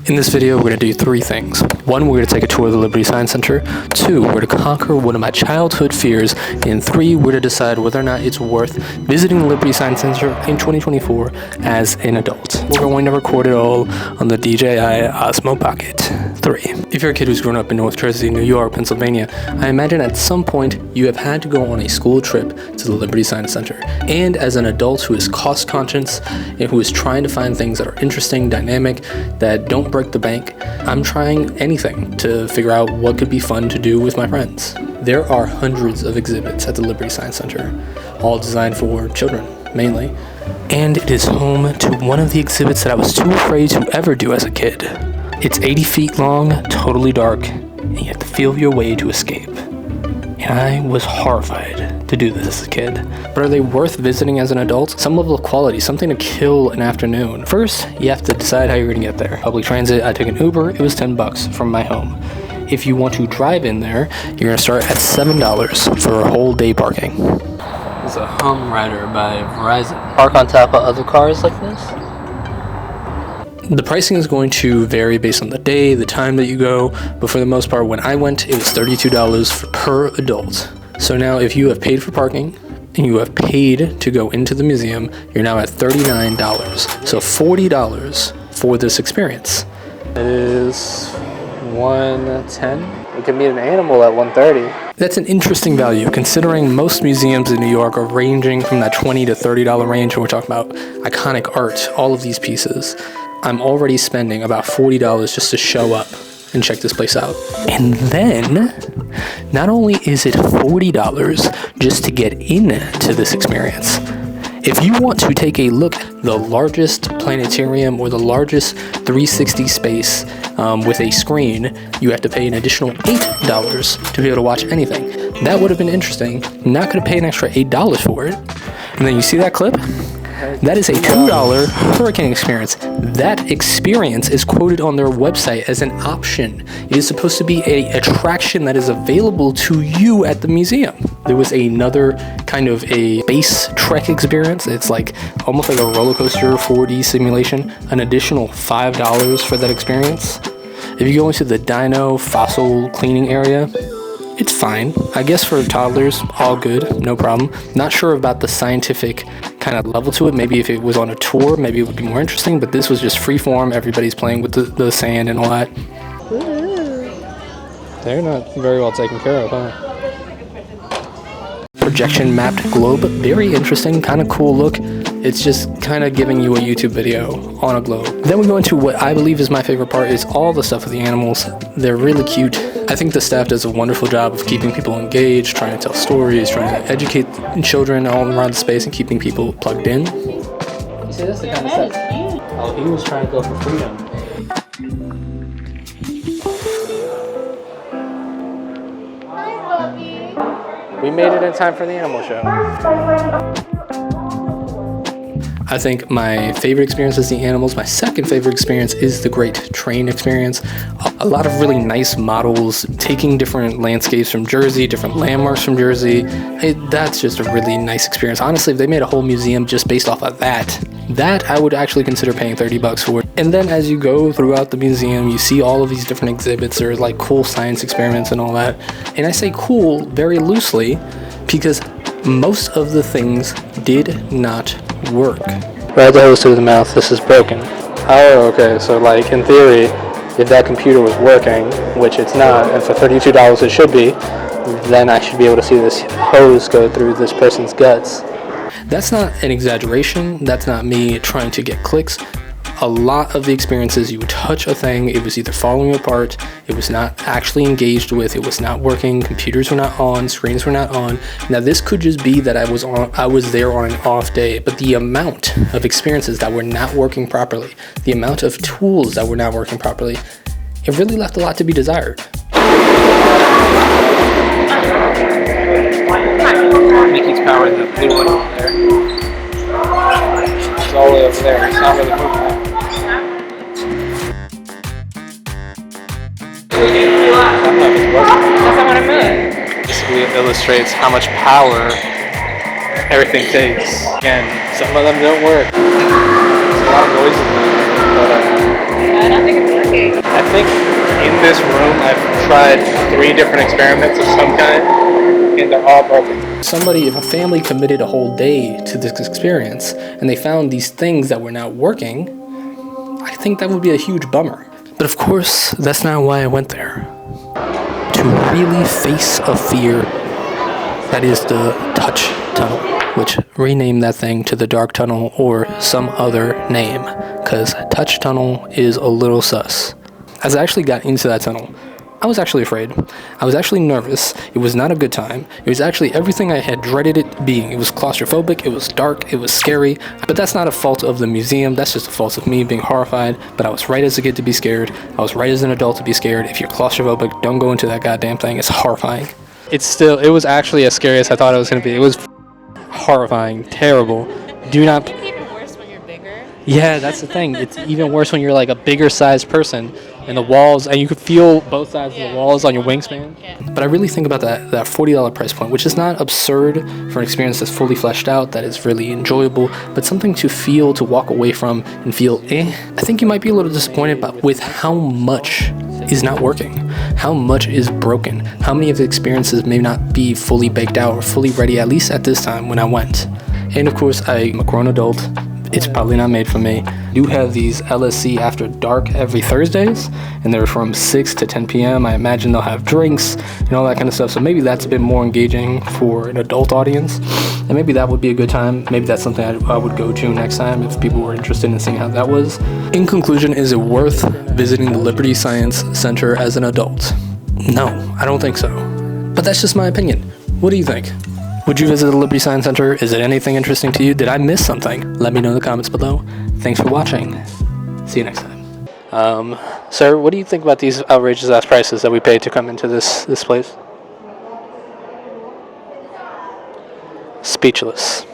In this video, we're going to do 3 things. 1, we're going to take a tour of the Liberty Science Center. 2, we're going to conquer one of my childhood fears. And 3, we're going to decide whether or not it's worth visiting the Liberty Science Center in 2024 as an adult. We're going to record it all on the DJI Osmo Pocket 3. If you're a kid who's grown up in North Jersey, New York, Pennsylvania, I imagine at some point you have had to go on a school trip to the Liberty Science Center. And as an adult who is cost conscious and who is trying to find things that are interesting, dynamic, that don't break the bank, I'm trying anything to figure out what could be fun to do with my friends. There are hundreds of exhibits at the Liberty Science Center, all designed for children, mainly. And it is home to one of the exhibits that I was too afraid to ever do as a kid. It's 80 feet long, totally dark, and you have to feel your way to escape. And I was horrified to do this as a kid. But are they worth visiting as an adult? Some level of quality, something to kill an afternoon. First, you have to decide how you're gonna get there. Public transit, I took an Uber, it was $10 from my home. If you want to drive in there, you're gonna start at $7 for a whole day parking. It's a Hum Rider by Verizon. Park on top of other cars like this? The pricing is going to vary based on the day, the time that you go, but for the most part, when I went, it was $32 per adult. So now if you have paid for parking and you have paid to go into the museum, you're now at $39. So $40 for this experience. It is $110. You can meet an animal at $130. That's an interesting value, considering most museums in New York are ranging from that $20 to $30 range, and we're talking about iconic art, all of these pieces. I'm already spending about $40 just to show up and check this place out. And then, not only is it $40 just to get into this experience, if you want to take a look at the largest planetarium or the largest 360 space with a screen, you have to pay an additional $8 to be able to watch anything. That would have been interesting. Not going to pay an extra $8 for it. And then you see that clip? That is a $2 hurricane experience. That experience is quoted on their website as an option. It is supposed to be an attraction that is available to you at the museum. There was another kind of a space trek experience. It's like almost like a roller coaster 4D simulation. An additional $5 for that experience. If you go into the Dino fossil cleaning area, it's fine. I guess for toddlers, all good, no problem. Not sure about the scientific kind of level to it. Maybe if it was on a tour, maybe it would be more interesting, but this was just free form. Everybody's playing with the sand and all that. They're not very well taken care of, huh? Projection mapped globe, very interesting, kind of cool look. It's just kind of giving you a YouTube video on a globe. Then we go into what I believe is my favorite part, is all the stuff with the animals. They're really cute. I think the staff does a wonderful job of keeping people engaged, trying to tell stories, trying to educate children all around the space and keeping people plugged in. You see, that's the kind of stuff. Oh, he was trying to go for freedom. We made it in time for the animal show. I think my favorite experience is the animals. My second favorite experience is the Great Train Experience. A lot of really nice models, taking different landscapes from Jersey, different landmarks from Jersey. That's just a really nice experience. Honestly, if they made a whole museum just based off of that I would actually consider paying $30 for it. And then as you go throughout the museum, you see all of these different exhibits. There's like cool science experiments and all that. And I say cool very loosely because most of the things did not work. Right the hose through the mouth, this is broken. Oh, okay, so like in theory, if that computer was working, which it's not, and for $32 it should be, then I should be able to see this hose go through this person's guts. That's not an exaggeration, that's not me trying to get clicks. A lot of the experiences, you would touch a thing, it was either falling apart, it was not actually engaged with, it was not working, computers were not on, screens were not on. Now this could just be that I was there on an off day, but the amount of experiences that were not working properly, the amount of tools that were not working properly, it really left a lot to be desired. Mickey's powering the blue one over there. It's all the way over there, it's not really moving. That's not what I meant. Basically it illustrates how much power everything takes. Again, some of them don't work. There's a lot of noises in there, but I don't think it's I think in this room I've tried 3 different experiments of some kind, and they're all broken. Somebody, if a family committed a whole day to this experience, and they found these things that were not working, I think that would be a huge bummer. But of course, that's not why I went there. To really face a fear that is the touch tunnel, which rename that thing to the dark tunnel or some other name, because touch tunnel is a little sus. As I actually got into that tunnel, I was actually afraid. I was actually nervous. It was not a good time. It was actually everything I had dreaded it being. It was claustrophobic, it was dark, it was scary, but that's not a fault of the museum, that's just a fault of me being horrified. But I was right as a kid to be scared. I was right as an adult to be scared. If you're claustrophobic, don't go into that goddamn thing. It's horrifying. It was actually as scary as I thought it was going to be. It was horrifying, terrible. Do not... It's even worse when you're bigger. Yeah, that's the thing. It's even worse when you're like a bigger sized person and the walls, and you could feel both sides of the walls on your wingspan. Yeah. But I really think about that $40 price point, which is not absurd for an experience that's fully fleshed out, that is really enjoyable, but something to feel, to walk away from and feel, I think you might be a little disappointed with how much is not working, how much is broken, how many of the experiences may not be fully baked out or fully ready, at least at this time when I went. And of course, I'm a grown adult. It's probably not made for me. I do have these LSC After Dark every Thursdays, and they're from 6 to 10 p.m. I imagine they'll have drinks and all that kind of stuff, so maybe that's a bit more engaging for an adult audience, and maybe that would be a good time. Maybe that's something I would go to next time if people were interested in seeing how that was. In conclusion, is it worth visiting the Liberty Science Center as an adult? No, I don't think so. But that's just my opinion. What do you think? Would you visit the Liberty Science Center? Is it anything interesting to you? Did I miss something? Let me know in the comments below. Thanks for watching. See you next time. Sir, what do you think about these outrageous ass prices that we paid to come into this place? Speechless.